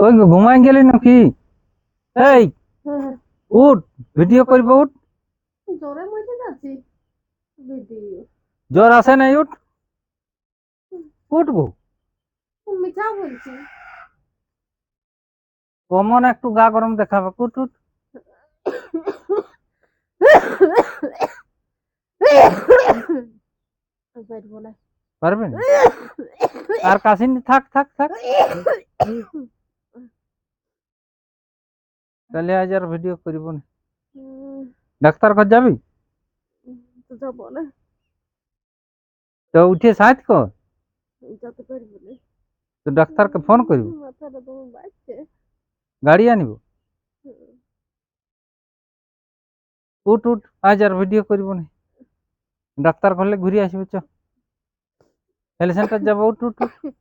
ওই ঘুমাই গেলি নাকি? এই উঠ, ভিডিও করব, উঠ। জ্বরের মধ্যে যাচ্ছি ভিডিও। জ্বর আসে নাই? উঠ, উঠবো। মিথ্যা বলছি। কমন একটু গা গরম দেখাবে, উঠ উঠ। পারবেন? আর কাশিনি, থাক থাক থাক। তাহলে আজ আর ভিডিও করব না। ডাক্তার ঘর যাবি? তো যাবো না, তো উঠে সাইড কর, যেতে পারবো না। তো ডাক্তারকে ফোন করব, মাথাটা তোমার বাজছে। গাড়ি আনিব। উঠ উঠ, আজ আর ভিডিও করব না। ডাক্তার ঘরলে ঘুরে আসবে, চ। হেলথ সেন্টার যাবো, উঠ উঠ উঠ।